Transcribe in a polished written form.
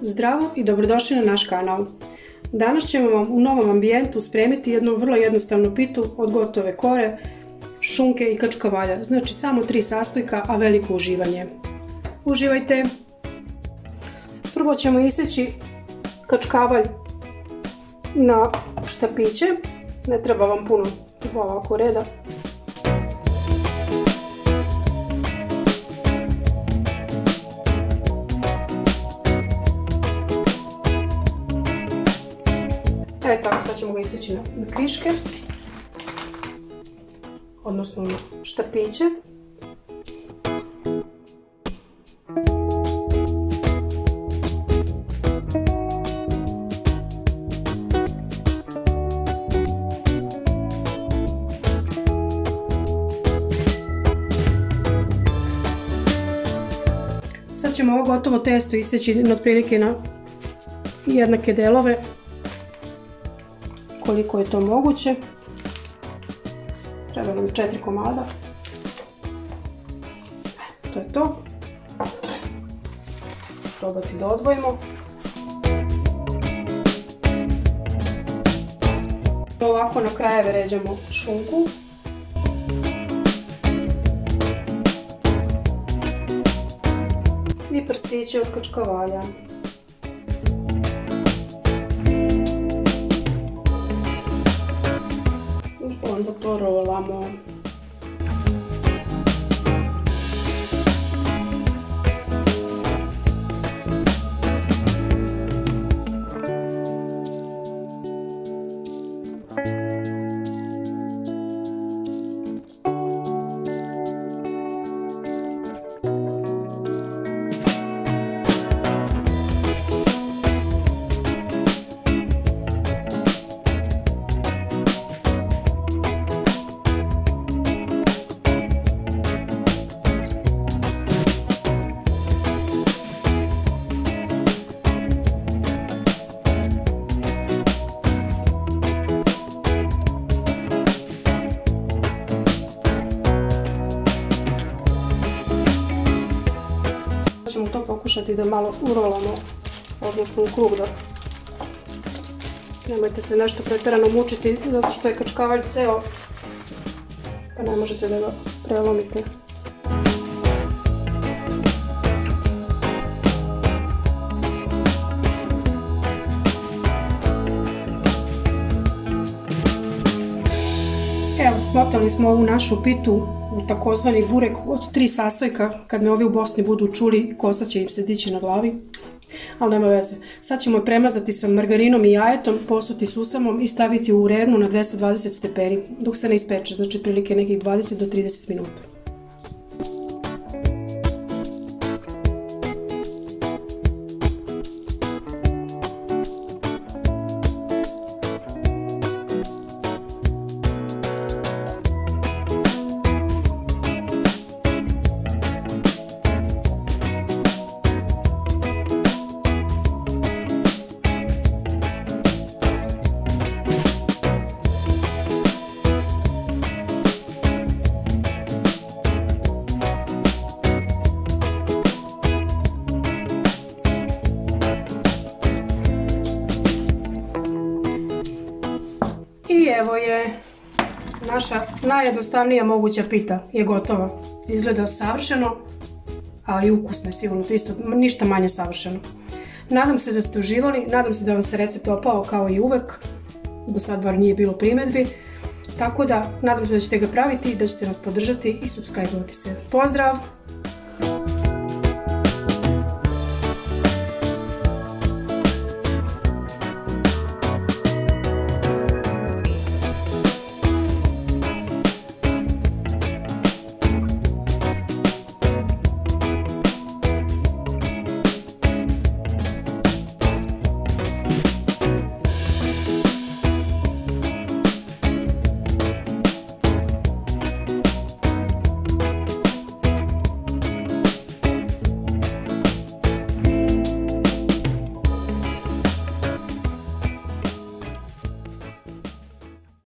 Zdravo i dobrodošli na naš kanal. Danas ćemo vam u novom ambijentu spremiti jednu vrlo jednostavnu pitu od gotove kore, šunke i kačkavalja. Znači samo 3 sastojka, a veliko uživanje. Uživajte! Prvo ćemo iseći kačkavalj na štapiće. Ne treba vam puno ovako reda. Tako, sad ćemo ga iseći na kriške, odnosno na štapiće. Sad ćemo ovo gotovo testo iseći otprilike na jednake delove, koliko je to moguće. Treba nam 4 komada. To je to. Probati da odvojimo. Ovako na krajeve ređamo šunku. I prstiće od kačkavalja. Onda to rolamo. Ćemo to pokušati da malo urolamo, odnosno u krug, da nemojte se nešto pretjerano mučiti zato što je kačkavalj ceo pa ne možete da ga prelomite. Evo, smotali smo ovu našu pitu u takozvani burek od 3 sastojka. Kad me ovi u Bosni budu čuli, kosa će im se dići na glavi, ali nema veze. Sad ćemo je premazati sa margarinom i jajetom, posuti susamom i staviti u urenu na 220 stepeni dok se ne ispeče, znači prilike nekih 20 do 30 minuta. I evo je, naša najjednostavnija moguća pita je gotova. Izgleda savršeno, ali ukusno je sigurno, isto ništa manje savršeno. Nadam se da ste uživali, nadam se da vam se recept opao kao i uvek, do sad bar nije bilo primjedbi. Tako da, nadam se da ćete ga praviti, da ćete nas podržati i subscribe-ovati se. Pozdrav!